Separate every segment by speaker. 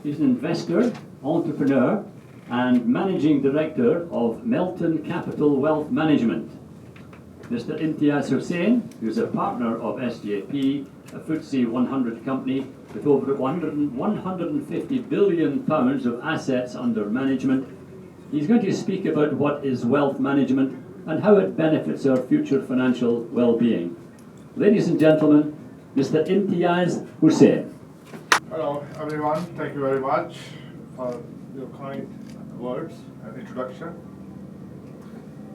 Speaker 1: He's an investor, entrepreneur, and managing director of Melton Capital Wealth Management. Mr. Imtiaz Hussain, who's a partner of SJP, a FTSE 100 company with over 150 billion pounds of assets under management. He's going to speak about what is wealth management and how it benefits our future financial well-being. Ladies and gentlemen, Mr. Imtiaz Hussain.
Speaker 2: Hello everyone, thank you very much for your kind words and introduction.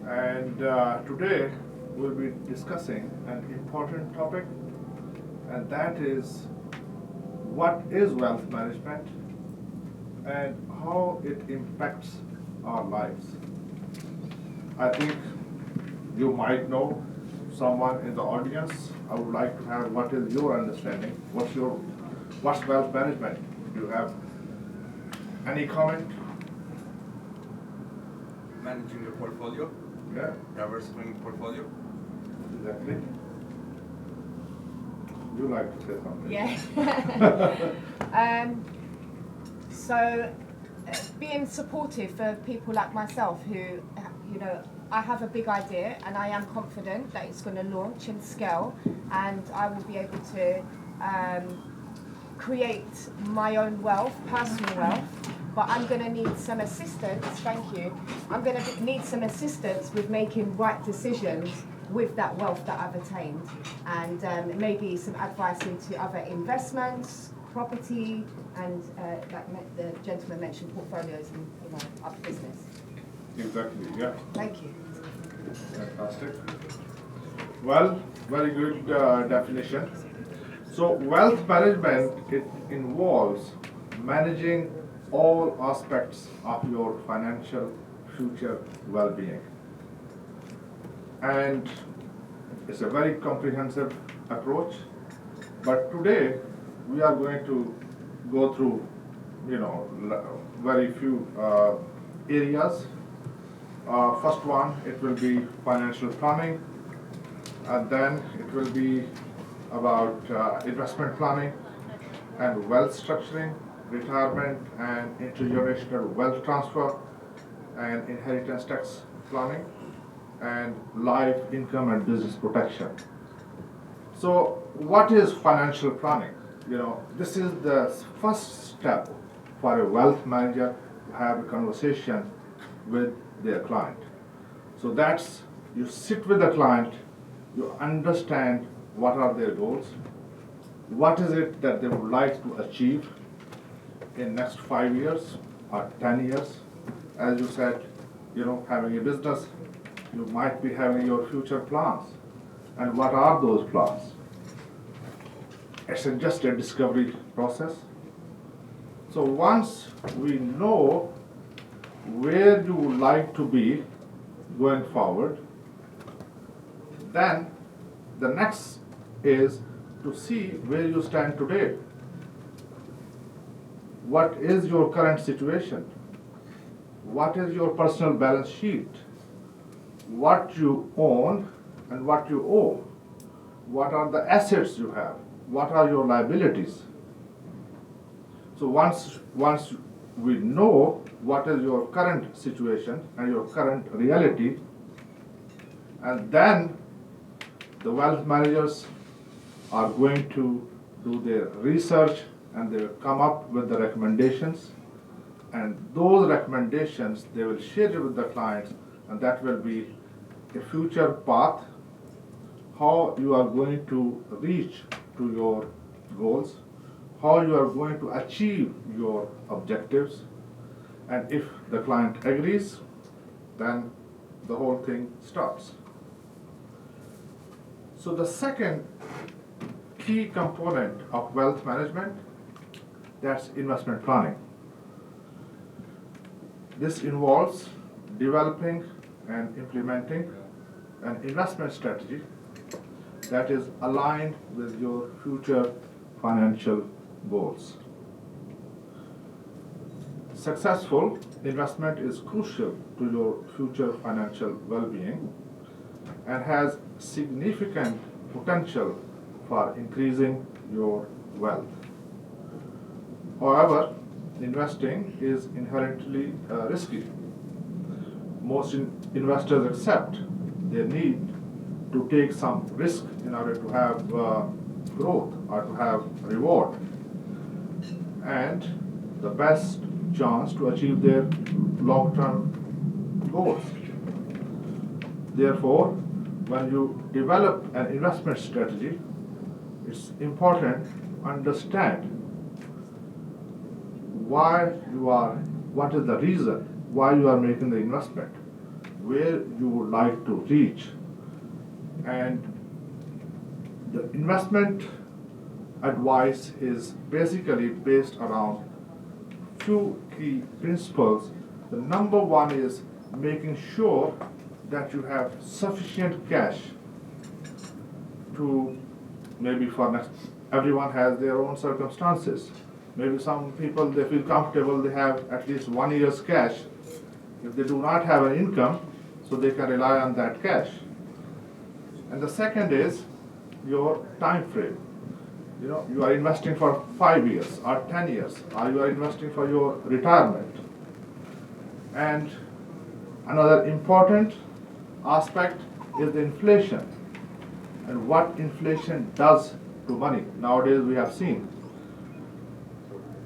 Speaker 2: And today we'll be discussing an important topic, and that is what is wealth management and how it impacts our lives. I think you might know someone in the audience. I would like to have what is your understanding, what's wealth management? Do you have any comment?
Speaker 3: Managing your portfolio,
Speaker 2: Yeah,
Speaker 3: diversifying portfolio.
Speaker 2: exactly. You like to say something?
Speaker 4: Yeah. So, being supportive for people like myself who, I have a big idea and I am confident that it's going to launch and scale, and I will be able to create my own wealth, personal wealth, but I'm going to need some assistance, thank you, I'm going to need some assistance with making right decisions with that wealth that I've attained, and maybe some advice into other investments, property, and like the gentleman mentioned, portfolios and other business.
Speaker 2: Exactly, yeah.
Speaker 4: Thank you.
Speaker 2: Fantastic. Well, very good definition. So wealth management, it involves managing all aspects of your financial future well-being. And it's a very comprehensive approach. But today we are going to go through, very few areas. First one, it will be financial planning, and then it will be about investment planning and wealth structuring, retirement and intergenerational wealth transfer, and inheritance tax planning, and life, income and business protection. So what is financial planning? This is the first step for a wealth manager to have a conversation with their client. So that's, you sit with the client, you understand what are their goals, what is it that they would like to achieve in next 5 years or 10 years. As you said, having a business, you might be having your future plans. And what are those plans? It's just a discovery process. So once we know where you would like to be going forward, then the next is to see where you stand today. What is your current situation? What is your personal balance sheet? What you own and what you owe? What are the assets you have? What are your liabilities? So once we know what is your current situation and your current reality, and then the wealth managers are going to do their research and they will come up with the recommendations, and those recommendations they will share it with the clients, and that will be a future path, how you are going to reach to your goals, how you are going to achieve your objectives, and if the client agrees, then the whole thing starts. So the second key component of wealth management, that's investment planning. This involves developing and implementing an investment strategy that is aligned with your future financial goals. Successful investment is crucial to your future financial well-being and has significant potential for increasing your wealth. However, investing is inherently risky. Most investors accept their need to take some risk in order to have growth or to have reward and the best chance to achieve their long-term goals. Therefore, when you develop an investment strategy, it's important to understand what is the reason why you are making the investment, where you would like to reach, and the investment advice is basically based around few key principles. The number one is making sure that you have sufficient cash to, maybe for next, everyone has their own circumstances. Maybe some people, they feel comfortable, they have at least 1 year's cash. If they do not have an income, so they can rely on that cash. And the second is your time frame. You are investing for 5 years or 10 years, or you are investing for your retirement. And another important aspect is the inflation and what inflation does to money. Nowadays we have seen.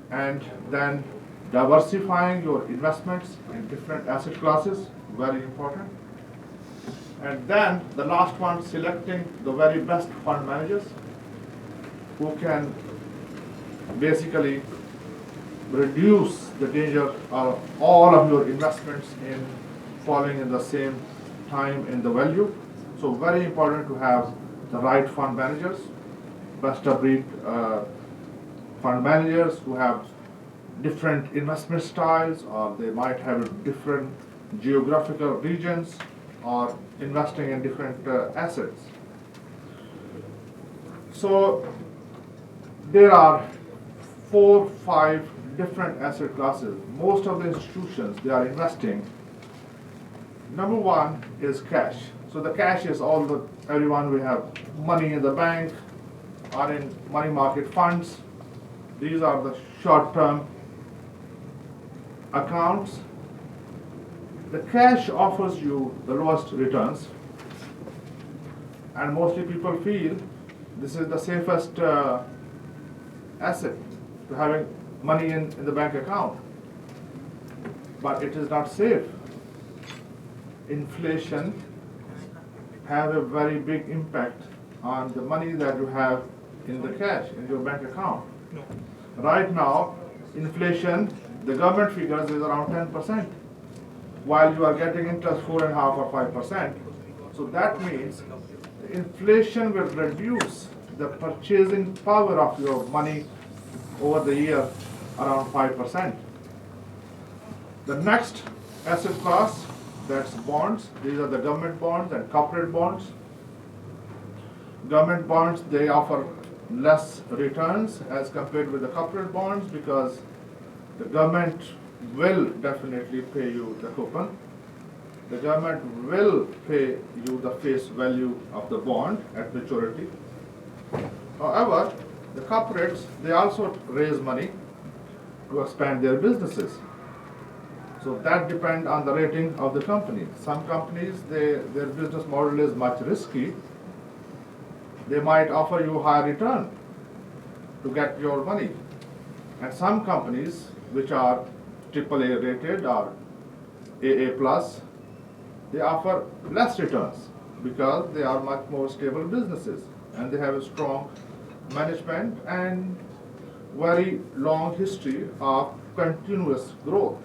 Speaker 2: And then diversifying your investments in different asset classes, very important. And then the last one, selecting the very best fund managers who can basically reduce the danger of all of your investments in falling in the same time in the value. So very important to have the right fund managers, best of breed fund managers who have different investment styles, or they might have different geographical regions, or investing in different assets. So there are 4-5 different asset classes. Most of the institutions, they are investing. Number one is cash. So the cash is everyone will have money in the bank or in money market funds. These are the short-term accounts. The cash offers you the lowest returns, and mostly people feel this is the safest asset to having money in the bank account. But it is not safe. Inflation have a very big impact on the money that you have in the cash in your bank account. Right now, inflation, the government figures is around 10%, while you are getting interest 4.5 or 5%. So that means the inflation will reduce the purchasing power of your money over the year around 5%. The next asset class, that's bonds. These are the government bonds and corporate bonds. Government bonds, they offer less returns as compared with the corporate bonds because the government will definitely pay you the coupon. The government will pay you the face value of the bond at maturity. However, the corporates, they also raise money to expand their businesses. So that depends on the rating of the company. Some companies, their business model is much risky. They might offer you higher return to get your money. And some companies which are AAA rated or AA+, they offer less returns because they are much more stable businesses and they have a strong management and very long history of continuous growth.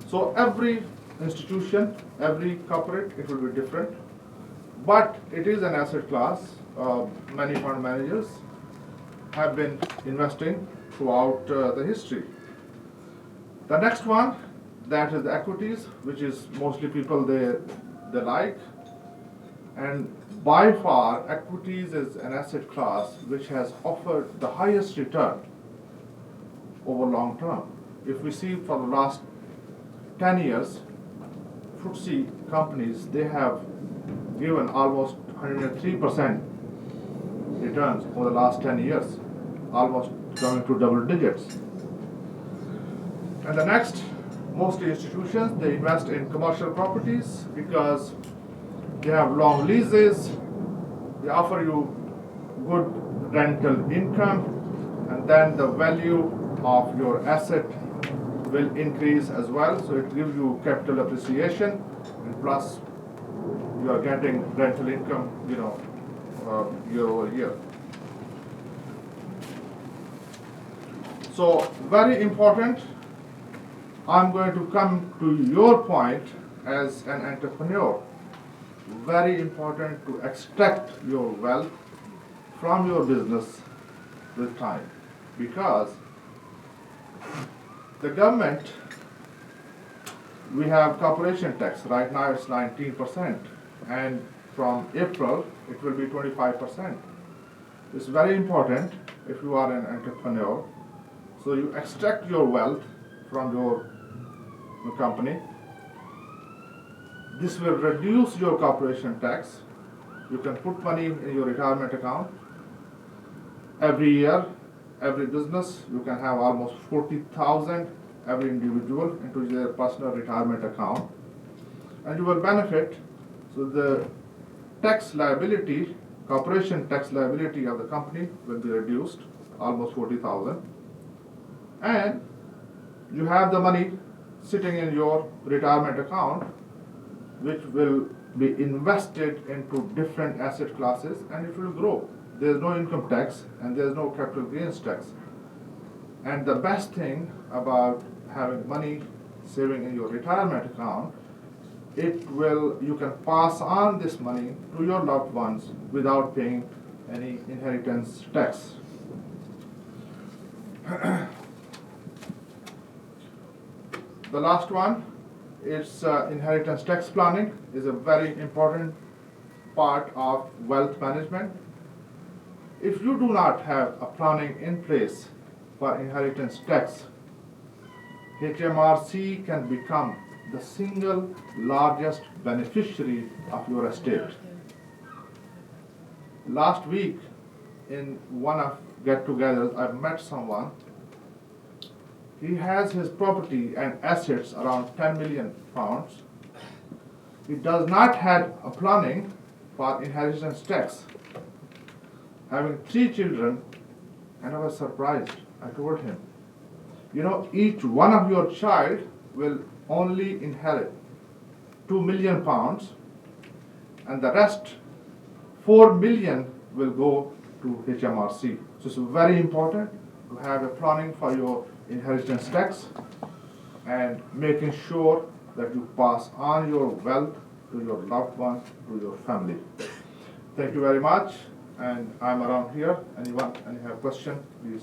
Speaker 2: So every institution, every corporate, it will be different, but it is an asset class. Many fund managers have been investing throughout the history. The next one, that is the equities, which is mostly people they like. And by far, equities is an asset class which has offered the highest return over long term. If we see for the last 10 years, FTSE companies, they have given almost 103% returns over the last 10 years, almost coming to double digits. And the next, mostly institutions, they invest in commercial properties because they have long leases, they offer you good rental income, and then the value of your asset will increase as well. So it gives you capital appreciation, and plus you are getting rental income, year over year. So very important. I'm going to come to your point as an entrepreneur. Very important to extract your wealth from your business with time, because the government, we have corporation tax. Right now it's 19%, and from April it will be 25%. It's very important if you are an entrepreneur. So you extract your wealth from your company. This will reduce your corporation tax. You can put money in your retirement account. Every year, every business, you can have almost 40,000 every individual into their personal retirement account, and you will benefit. So the tax liability, corporation tax liability of the company will be reduced, almost 40,000, and you have the money sitting in your retirement account, which will be invested into different asset classes, and it will grow. There is no income tax and there is no capital gains tax. And the best thing about having money saving in your retirement account, you can pass on this money to your loved ones without paying any inheritance tax. The last one is inheritance tax planning is a very important part of wealth management. If you do not have a planning in place for inheritance tax, HMRC can become the single largest beneficiary of your estate. Last week, in one of get-togethers, I met someone. He has his property and assets around 10 million pounds. He does not have a planning for inheritance tax. Having 3 children, and I was surprised. I told him, each one of your child will only inherit 2 million pounds, and the rest 4 million will go to HMRC. So it's very important to have a planning for your inheritance tax and making sure that you pass on your wealth to your loved ones, to your family. Thank you very much, and I'm around here. Anyone have a question, please.